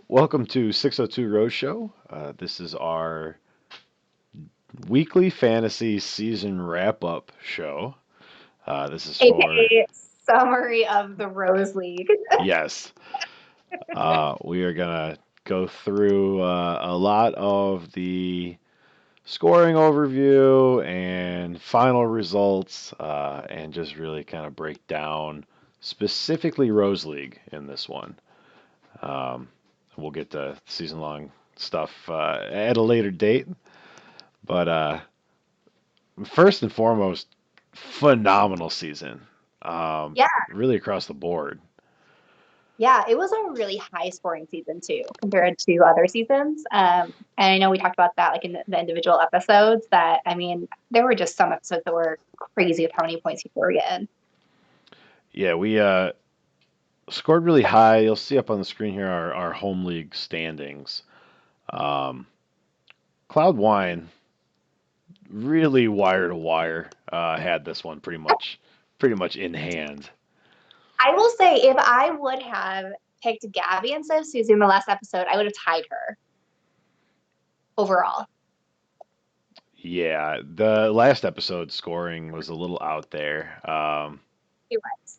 Welcome to 602 Rose Show. This is our weekly fantasy season wrap up show. This is for, AKA summary of the Rose League. yes, we are going to go through a lot of the scoring overview and final results and just really kind of break down specifically Rose League in this one. Um, we'll get to season long stuff at a later date. But first and foremost, phenomenal season. Yeah, Really across the board. yeah, it was a really high scoring season too compared to other seasons. And I know we talked about that like in the individual episodes. That I mean, there were just some episodes that were crazy with how many points people were getting. Yeah, we scored really high. You'll see up on the screen here our home league standings. Um, Cloud Wine really wire to wire had this one pretty much in hand. I will say, if I would have picked Gabby instead of Susie in the last episode, I would have tied her overall. Yeah, the last episode scoring was a little out there. It was.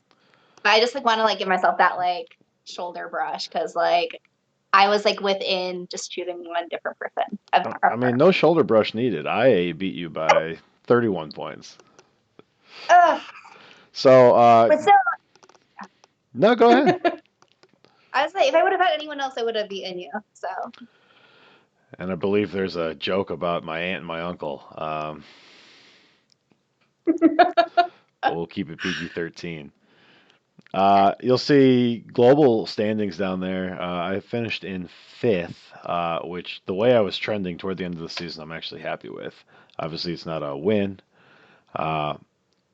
But I just like want to like give myself that like shoulder brush because like I was like within just choosing one different person of I mean, her. no shoulder brush needed. I beat you by 31 points. Ugh, So, but still, no, go ahead. I was like, if I would have had anyone else, I would have beaten you. So And I believe there's a joke about my aunt and my uncle. But we'll keep it PG-13. You'll see global standings down there. I finished in fifth, which the way I was trending toward the end of the season, I'm actually happy with. Obviously, it's not a win. Uh,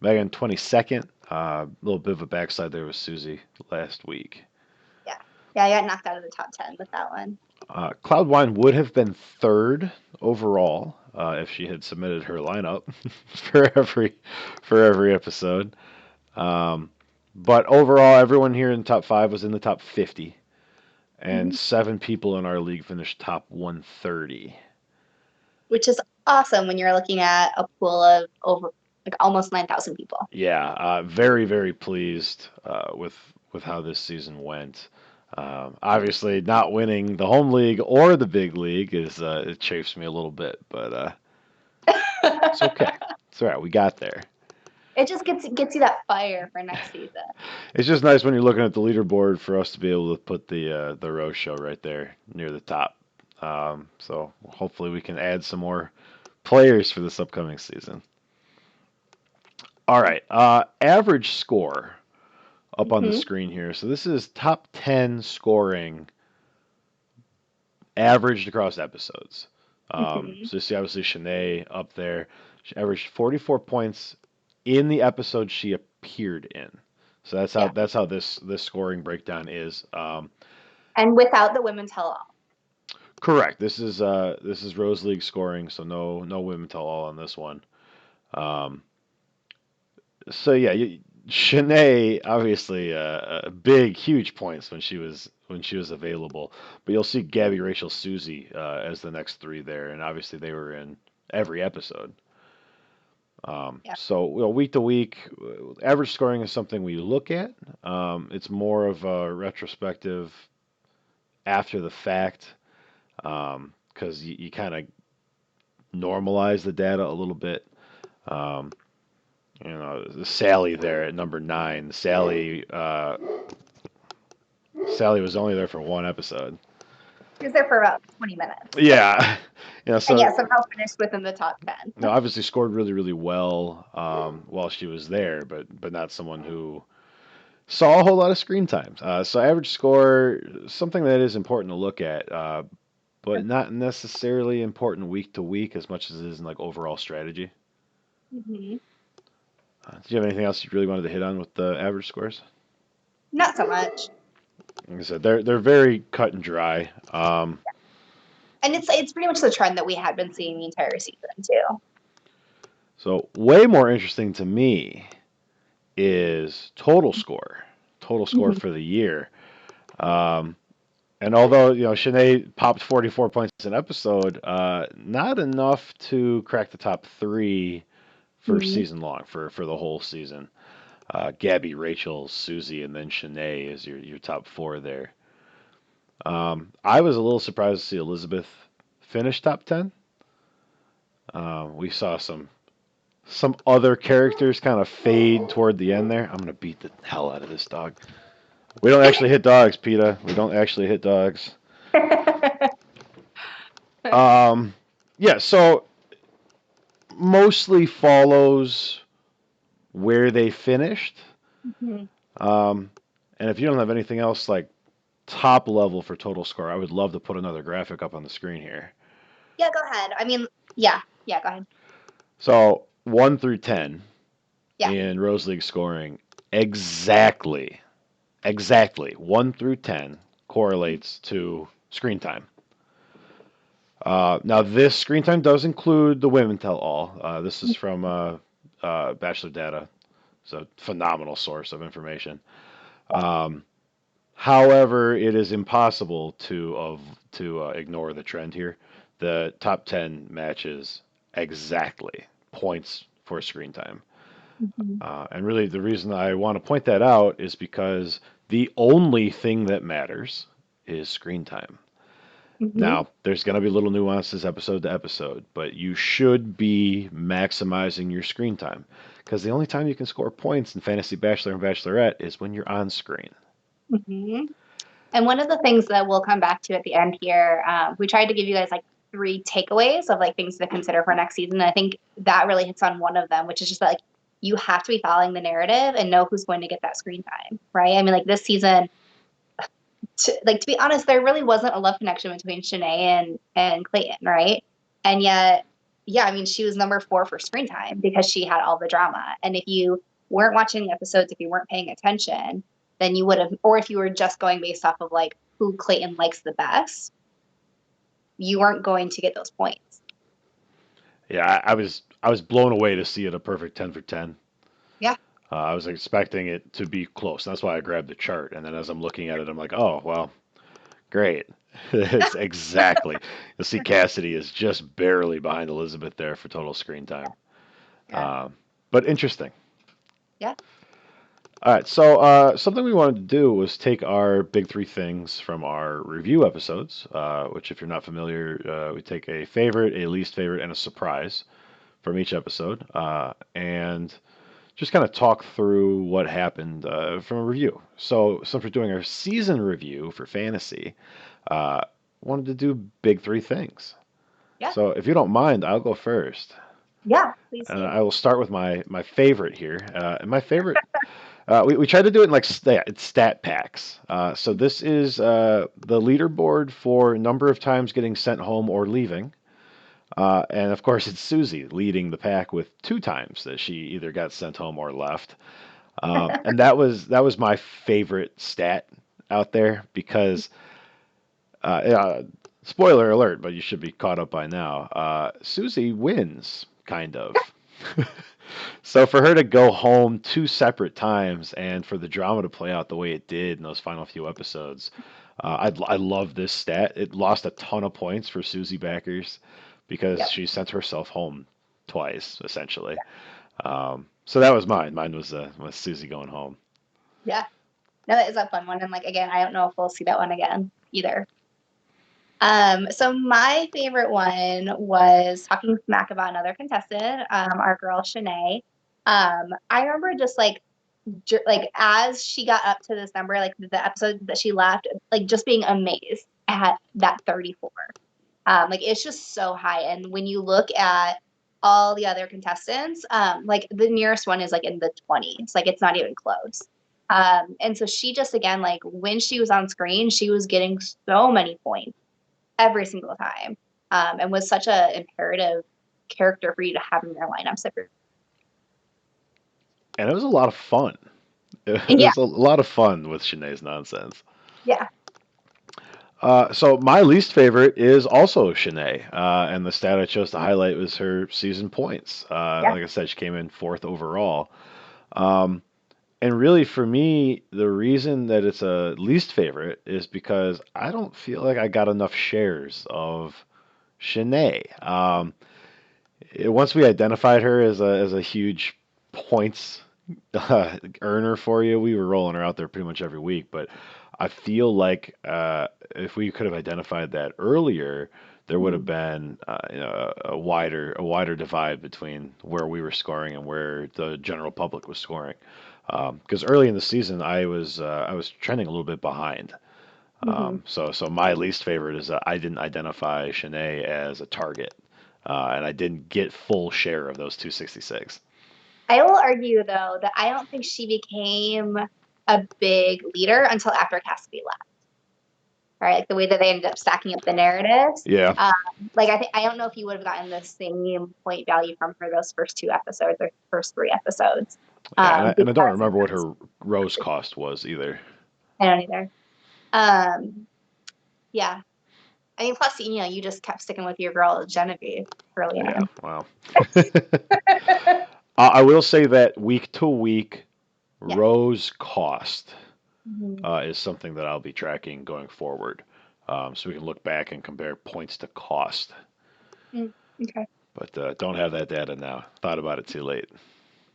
Megan 22nd. A little bit of a backslide there with Susie last week. yeah, yeah, I got knocked out of the top 10 with that one. Cloudwine would have been third overall if she had submitted her lineup for every episode. Um, but overall, everyone here in the top five was in the top 50, and Mhm. 7 people in our league finished top 130. Which is awesome when you're looking at a pool of over like almost 9,000 people. Yeah, very very pleased with how this season went. Obviously, not winning the home league or the big league is it chafes me a little bit, but it's okay. It's all right. We got there. It just gets you that fire for next season. It's just nice when you're looking at the leaderboard for us to be able to put the Rose Show right there near the top. So hopefully we can add some more players for this upcoming season. All right, average score up on the Mm-hmm. screen here. So this is top 10 scoring averaged across episodes. Mm-hmm. So you see obviously Shanae up there. She averaged 44 points in the episode she appeared in. So Yeah, that's how this scoring breakdown is. and without the women's tell-all. Correct. This is Rose League scoring, so no women tell all on this one. Um, so yeah, Shanae obviously big huge points when she was available, but you'll see Gabby, Rachel, Susie as the next three there, and obviously they were in every episode. Yeah. So week to week, average scoring is something we look at. It's more of a retrospective after the fact because you kind of normalize the data a little bit. Um, Sally there at number 9. Sally was only there for one episode. He was there for about 20 minutes. Yeah, And so yeah, somehow finished within the top 10. obviously scored really really well while she was there, but not someone who saw a whole lot of screen time. So average score, something that is important to look at, but not necessarily important week to week as much as it is in like overall strategy. Mm-hmm. Do you have anything else you really wanted to hit on with the average scores? Not so much. Like I said, they're very cut and dry. And it's pretty much the trend that we had been seeing the entire season too. So, way more interesting to me is total score Mhm. for the year. Um, and although Shanae popped 44 points an episode, not enough to crack the top three for Mhm. season long for the whole season. Gabby, Rachel, Susie, and then Shanae is your top four there. I was a little surprised to see Elizabeth finish top 10. We saw some other characters kind of fade toward the end there. I'm gonna beat the hell out of this dog. We don't actually hit dogs, PETA. We don't actually hit dogs. Um, yeah, so mostly follows where they finished. Mhm. Um, and if you don't have anything else like top level for total score, I would love to put another graphic up on the screen here. Yeah, go ahead. I mean, yeah, yeah, go ahead. So 1 through 10 Yeah. in Rose League scoring, exactly, exactly 1 through 10 correlates to screen time. Now, this screen time does include the women tell all. This is from Bachelor Data. It's a phenomenal source of information. Um, However, it is impossible to ignore the trend here. The top 10 matches exactly points for screen time. Mhm. And really, the reason I want to point that out is because the only thing that matters is screen time. Mhm. Now, there's going to be little nuances episode to episode, but you should be maximizing your screen time because the only time you can score points in Fantasy Bachelor and Bachelorette is when you're on screen. Mhm. And one of the things that we'll come back to at the end here, we tried to give you guys like three takeaways of like things to consider for next season. And I think that really hits on one of them, which is just like you have to be following the narrative and know who's going to get that screen time, right? I mean, like this season, to be honest, there really wasn't a love connection between Shanae and Clayton, right? And yet, yeah, I mean, she was number 4 for screen time because she had all the drama. And if you weren't watching the episodes, if you weren't paying attention, then you would have, or if you were just going based off of like who Clayton likes the best, you weren't going to get those points. Yeah, I was blown away to see it a perfect 10 for 10. Yeah. I was expecting it to be close. That's why I grabbed the chart. And then as I'm looking at it, I'm like, oh, well, great. It's exactly. You'll see Cassidy is just barely behind Elizabeth there for total screen time. Yeah. Um, but interesting. Yeah. All right, so something we wanted to do was take our big three things from our review episodes, which, if you're not familiar, we take a favorite, a least favorite, and a surprise from each episode, and just kind of talk through what happened from a review. So, since we're doing our season review for fantasy, uh, wanted to do big three things. Yeah. So, if you don't mind, I'll go first, Yeah. Please and do. I will start with my favorite here. And my favorite, we tried to do it in like stat packs. So this is the leaderboard for number of times getting sent home or leaving. And of course, it's Susie leading the pack with 2 times that she either got sent home or left. And that was my favorite stat out there because, spoiler alert, but you should be caught up by now. Susie wins, kind of. So for her to go home 2 separate times and for the drama to play out the way it did in those final few episodes, I love this stat. It lost a ton of points for Susie backers because Yep. she sent herself home twice, essentially. So that was mine. Mine was Susie going home. Yeah. No, that is a fun one. And like again, I don't know if we'll see that one again either. So my favorite one was talking smack about another contestant, our girl Shanae. I remember just like as she got up to this number, like the episode that she left, like just being amazed at that 34. Like it's just so high. And when you look at all the other contestants, like the nearest one is like in the 20s, like it's not even close. And so she just again, like when she was on screen, she was getting so many points every single time, and was such a imperative character for you to have in your lineups every. And it was a lot of fun. It Yeah, was a lot of fun with Shanae's nonsense. yeah, So my least favorite is also Shanae, and the stat I chose to highlight was her season points. Yeah. Like I said, she came in fourth overall. Um, and really, for me, the reason that it's a least favorite is because I don't feel like I got enough shares of Shanae. Once we identified her as a huge points earner for you, we were rolling her out there pretty much every week. But I feel like if we could have identified that earlier, there would have Mhm. been a wider divide between where we were scoring and where the general public was scoring. Because early in the season, I was trending a little bit behind. Mhm. So my least favorite is that I didn't identify Shanae as a target, and I didn't get full share of those 266. I will argue though that I don't think she became a big leader until after Cassidy left. Right, like the way that they ended up stacking up the narratives. Yeah, Um, like I don't know if you would have gotten the same point value from her those first two episodes or first three episodes. yeah, and I don't Because remember what her rose cost was either. I don't either. Um, yeah, I mean, plus you just kept sticking with your girl Genevieve early Yeah, on. wow. I will say that week to week Yeah. rose cost Mhm. is something that I'll be tracking going forward, so we can look back and compare points to cost. Mm, okay. But don't have that data now. Thought about it too late.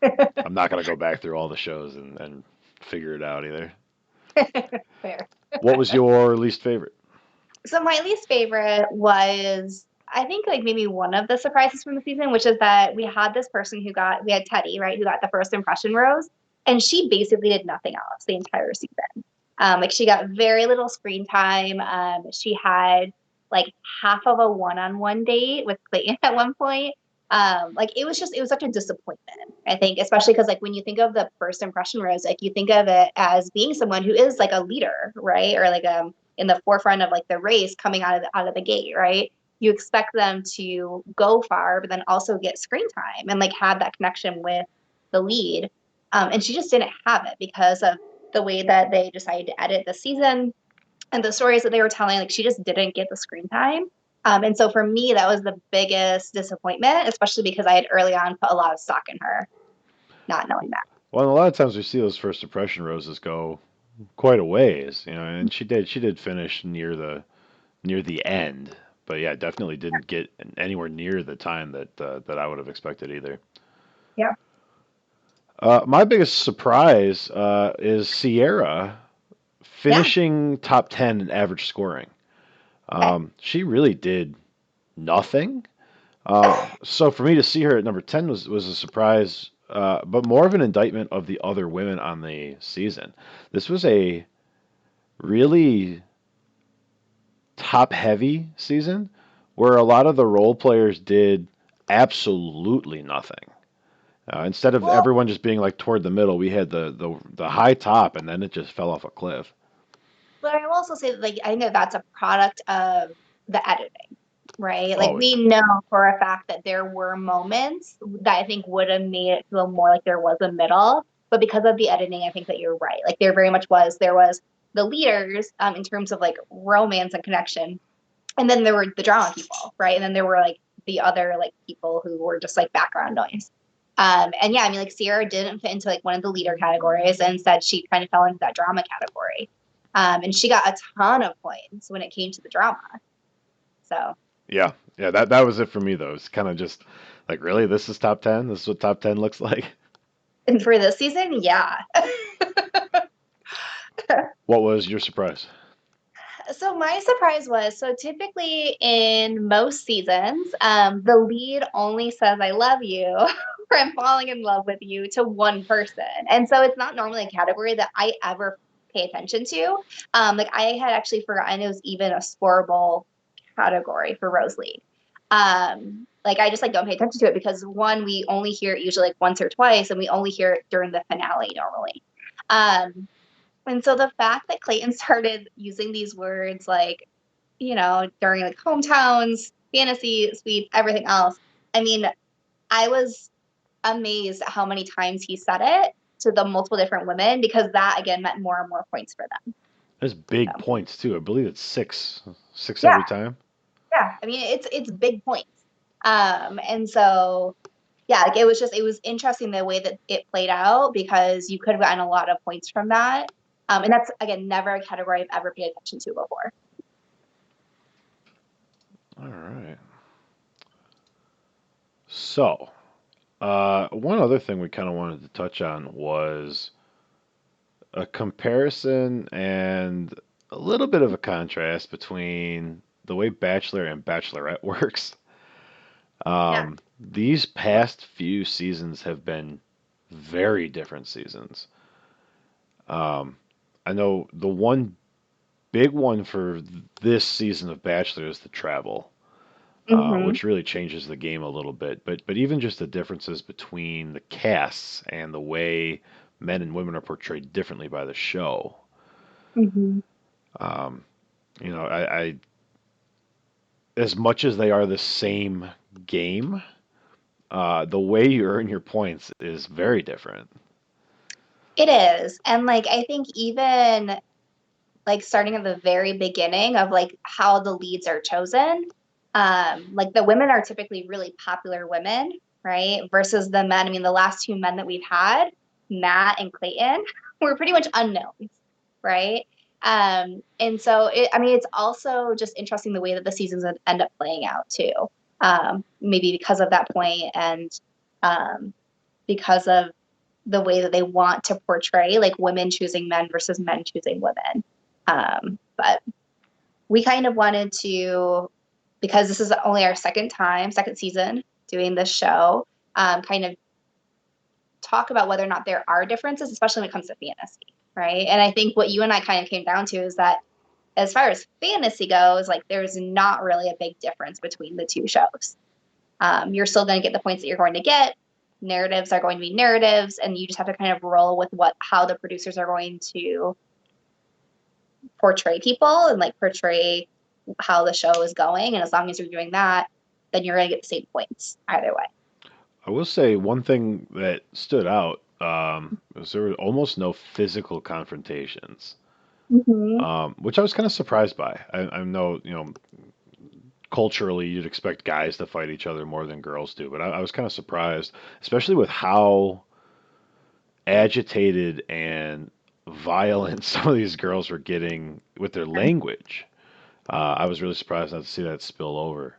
I'm not gonna go back through all the shows and figure it out either. Fair. What was your least favorite? So my least favorite was, I think, like maybe one of the surprises from the season, which is that we had this person we had Teddy, right, who got the first impression rose, and she basically did nothing else the entire season. Like she got very little screen time. She had like half of a one-on-one date with Clayton at one point. Like it was such a disappointment, I think, especially because like when you think of the first impression rose, like you think of it as being someone who is like a leader, right? Or like in the forefront of like the race coming out of the gate, right? You expect them to go far, but then also get screen time and like have that connection with the lead. And she just didn't have it because of the way that they decided to edit the season and the stories that they were telling. Like she just didn't get the screen time. And so for me, that was the biggest disappointment, especially because I had early on put a lot of stock in her, not knowing that. Well, a lot of times we see those first impression roses go quite a ways, and she did finish near the end, but yeah, definitely didn't get anywhere near the time that I would have expected either. Yeah. My biggest surprise is Sierra Yeah. finishing top 10 in average scoring. Okay. She really did nothing. So for me to see her at number 10 was a surprise, but more of an indictment of the other women on the season. This was a really top heavy season where a lot of the role players did absolutely nothing. Instead of Well, everyone just being like toward the middle, we had the high top, and then it just fell off a cliff. but I will also say that, like, I think that that's a product of the editing, right? Like, Oh, we know for a fact that there were moments that I think would have made it feel more like there was a middle. But because of the editing, I think that you're right. Like, there was the leaders in terms of like romance and connection. And then there were the drama people, right? And then there were like the other like people who were just like background noise. And yeah, I mean, like Sierra didn't fit into like one of the leader categories, and instead she kind of fell into that drama category. And she got a ton of points when it came to the drama. So, yeah, yeah. That was it for me though. It's kind of just like, really, this is top 10. This is what top 10 looks like. and for this season, yeah. What was your surprise? So my surprise was, so typically in most seasons, the lead only says "I love you" or "I'm falling in love with you" to one person, and so it's not normally a category that I ever pay attention to. Like I had actually forgotten it was even a scoreable category for Rose League. Like I just like don't pay attention to it because one, we only hear it usually like once or twice, and we only hear it during the finale normally. Um, and so the fact that Clayton started using these words like, during like hometowns, fantasy suites, everything else, I mean, I was amazed at how many times he said it to the multiple different women because that again meant more and more points for them. That's big So points too. I believe it's six yeah, every time. yeah. I mean, it's big points. And so yeah, like it was interesting the way that it played out because you could have gotten a lot of points from that. And that's again never a category I've ever paid attention to before. All right. So, one other thing we kind of wanted to touch on was a comparison and a little bit of a contrast between the way Bachelor and Bachelorette works. Yeah. These past few seasons have been very different seasons. Um, I know the one big one for this season of Bachelor is the travel, Hmm. which really changes the game a little bit. But even just the differences between the casts and the way men and women are portrayed differently by the show. Hmm. Um, I as much as they are the same game, the way you earn your points is very different. It is. And like I think even like starting at the very beginning of like how the leads are chosen, like the women are typically really popular women, right? Versus the men. I mean, the last two men that we've had, Matt and Clayton, were pretty much unknowns, right? And so I mean, it's also just interesting the way that the seasons end up playing out too. Maybe because of that point and um, because of the way that they want to portray like women choosing men versus men choosing women. But we kind of wanted to, because this is only our second season doing this show, kind of talk about whether or not there are differences, especially when it comes to fantasy, right? And I think what you and I kind of came down to is that as far as fantasy goes, like there's not really a big difference between the two shows. You're still going to get the points that you're going to get. Narratives are going to be narratives, and you just have to kind of roll with what how the producers are going to portray people and like portray how the show is going. And as long as you're doing that, then you're going to get the same points either way. I will say one thing that stood out was there were almost no physical confrontations, Mm-hmm. which I was kind of surprised by. I know, culturally you'd expect guys to fight each other more than girls do, but I was kind of surprised, especially with how agitated and violent some of these girls were getting with their language. I was really surprised not to see that spill over.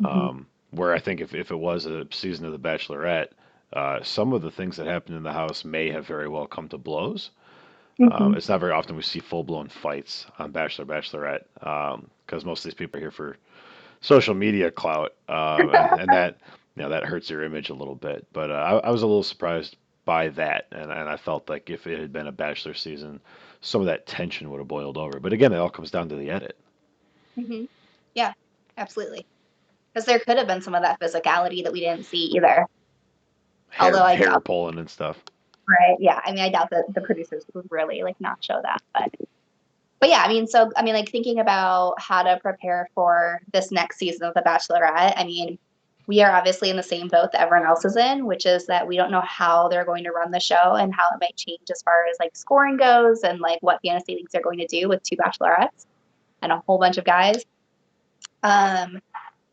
Mm-hmm. Where I think if it was a season of The Bachelorette, some of the things that happened in the house may have very well come to blows. Mm-hmm. It's not very often we see full blown fights on Bachelor Bachelorette because most of these people are here for social media clout, and that that hurts your image a little bit. But I was a little surprised by that, and I felt like if it had been a Bachelor season, some of that tension would have boiled over. But again, it all comes down to the edit, Mm-hmm. Yeah, absolutely. Because there could have been some of that physicality that we didn't see either. Although I hair doubt, pulling and stuff. right? Yeah, I mean, I doubt that the producers would really like not show that. But yeah, I mean, so I mean, like thinking about how to prepare for this next season of The Bachelorette. I mean, we are obviously in the same boat that everyone else is in, which is that we don't know how they're going to run the show and how it might change as far as like scoring goes and like what fantasy leagues are going to do with two bachelorettes and a whole bunch of guys. Um,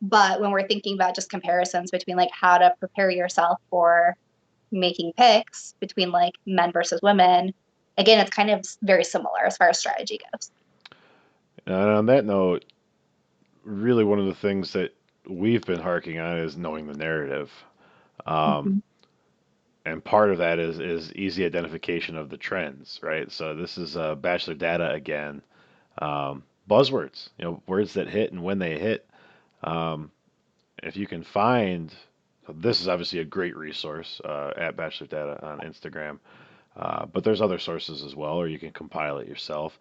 but when we're thinking about just comparisons between like how to prepare yourself for making picks between like men versus women, again, it's kind of very similar as far as strategy goes. And on that note, really one of the things that we've been harking on is knowing the narrative. Um, Mm-hmm. and part of that is easy identification of the trends, right? So this is Bachelor data again. Buzzwords, words that hit and when they hit. Um, if you can find, this is obviously a great resource at Bachelor Data on Instagram, but there's other sources as well, or you can compile it yourself.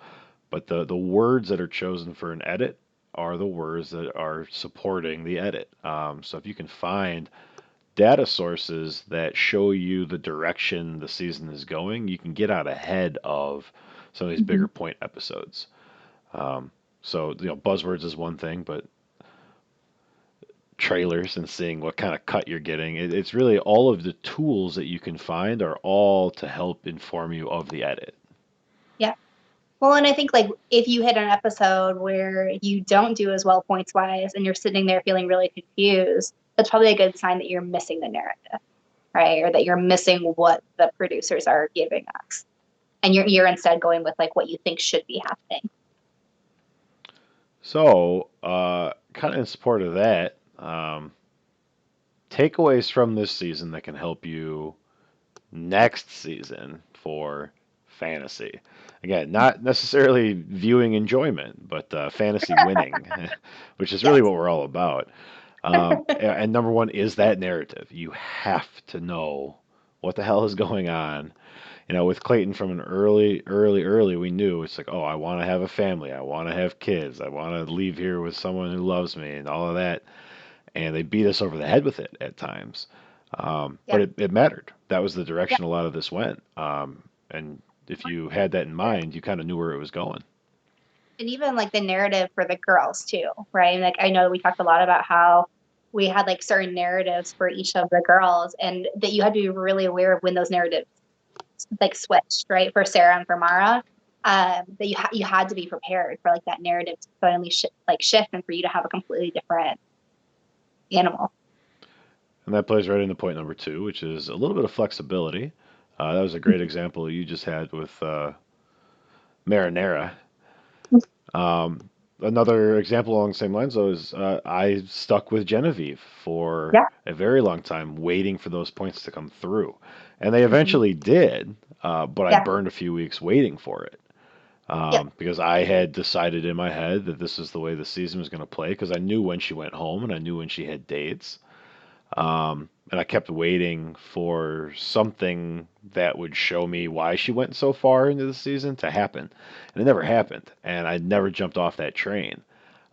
But the words that are chosen for an edit are the words that are supporting the edit. So if you can find data sources that show you the direction the season is going, you can get out ahead of some of these Mm-hmm. bigger point episodes. Um, so buzzwords is one thing, but trailers and seeing what kind of cut you're getting, it's really all of the tools that you can find are all to help inform you of the edit. Yeah. Well, and I think like if you hit an episode where you don't do as well points wise and you're sitting there feeling really confused, that's probably a good sign that you're missing the narrative, right? Or that you're missing what the producers are giving us. And you're instead going with like what you think should be happening. So, kind of in support of that, takeaways from this season that can help you next season for fantasy. Again, not necessarily viewing enjoyment, but fantasy winning, which is really Yes. what we're all about. And number one is that narrative. You have to know what the hell is going on. You know, with Clayton from an early, we knew it's like, oh, I want to have a family. I want to have kids. I want to leave here with someone who loves me and all of that. And they beat us over the head with it at times. Yeah. But it mattered. That was the Yeah. direction a lot of this went. And if you had that in mind, you kind of knew where it was going. And even like the narrative for the girls too, right? Like I know we talked a lot about how we had like certain narratives for each of the girls and that you had to be really aware of when those narratives like switched, right? For Sarah and for Mara. That you had to be prepared for like that narrative to suddenly shift and for you to have a completely different animal. And that plays right into point number two, which is a little bit of flexibility. That was a great example you just had with marinara. Um, Another example along the same lines, though, is I stuck with Genevieve for Yeah. a very long time, waiting for those points to come through. And they Mm-hmm. eventually did, but I Yeah. burned a few weeks waiting for it Yep. because I had decided in my head that this is the way the season was going to play because I knew when she went home and I knew when she had dates. And I kept waiting for something that would show me why she went so far into the season to happen. And it never happened. And I never jumped off that train.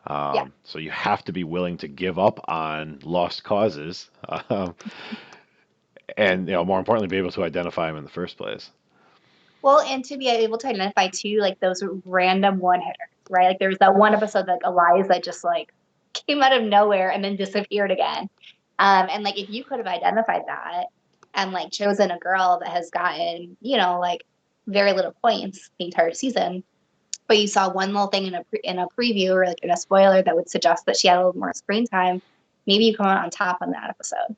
Yeah. So you have to be willing to give up on lost causes, and more importantly, be able to identify them in the first place. Well, and to be able to identify too, like those random one hitters, right? Like there was that one episode that Eliza just like came out of nowhere and then disappeared again. And like if you could have identified that and like chosen a girl that has gotten, like very little points the entire season, but you saw one little thing in a preview or like in a spoiler that would suggest that she had a little more screen time, maybe you come out on top on that episode.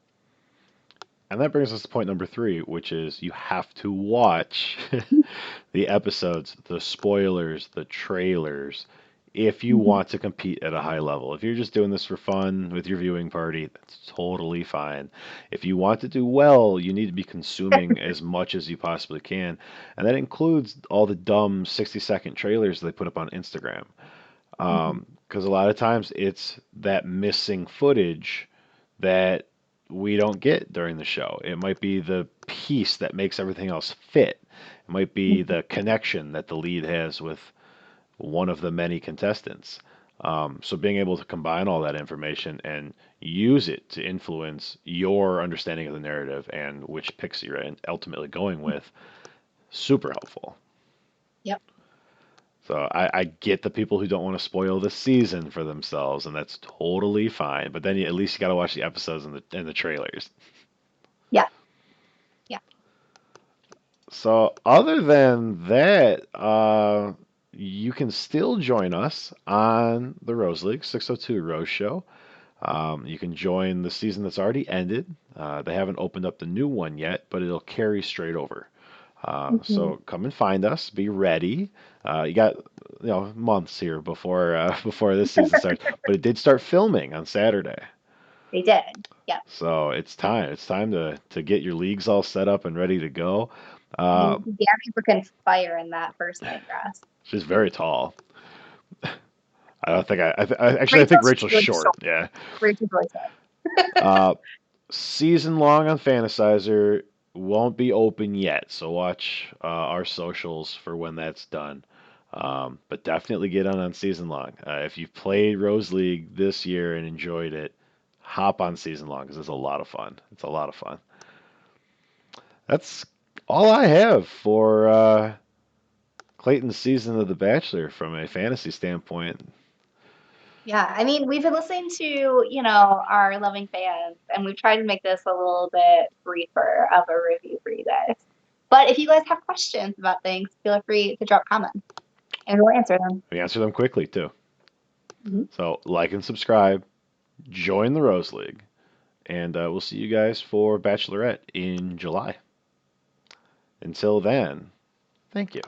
And that brings us to point number three, which is you have to watch the episodes, the spoilers, the trailers, if you Mhm. want to compete at a high level. If you're just doing this for fun with your viewing party, that's totally fine. If you want to do well, you need to be consuming as much as you possibly can. And that includes all the dumb 60-second trailers they put up on Instagram. Mhm. Because a lot of times it's that missing footage that we don't get during the show. It might be the piece that makes everything else fit. It might be Mhm. the connection that the lead has with one of the many contestants. So being able to combine all that information and use it to influence your understanding of the narrative and which picks you're ultimately going with, super helpful. Yep. So I get the people who don't want to spoil the season for themselves, and that's totally fine. But then at least you got to watch the episodes and the trailers. Yeah. Yeah. So other than that, you can still join us on the Rose League 602 Rose Show. You can join the season that's already ended. They haven't opened up the new one yet, but it'll carry straight over. Mhm. So come and find us. Be ready. You got months here before before this season starts, but it did start filming on Saturday. They did. Yeah. So it's time. It's time to get your leagues all set up and ready to go. I Uh, mean, Gabby freaking fire in that first night dress. she's very tall. I don't think I think Rachel's Rachel's really short. short. Yeah. Rachel's really short. Uh, Season long on Fantasizer won't be open yet, so watch our socials for when that's done. But definitely get on season long. If you've played Rose League this year and enjoyed it, hop on season long because it's a lot of fun. It's a lot of fun. That's all I have for Clayton's season of The Bachelor from a fantasy standpoint. Yeah, I mean, we've been listening to, our loving fans, and we've tried to make this a little bit briefer of a review for you guys. But if you guys have questions about things, feel free to drop comments. And we'll answer them. We answer them quickly too. Mhm. So like and subscribe, join the Rose League, and we'll see you guys for Bachelorette in July. Until then, thank you.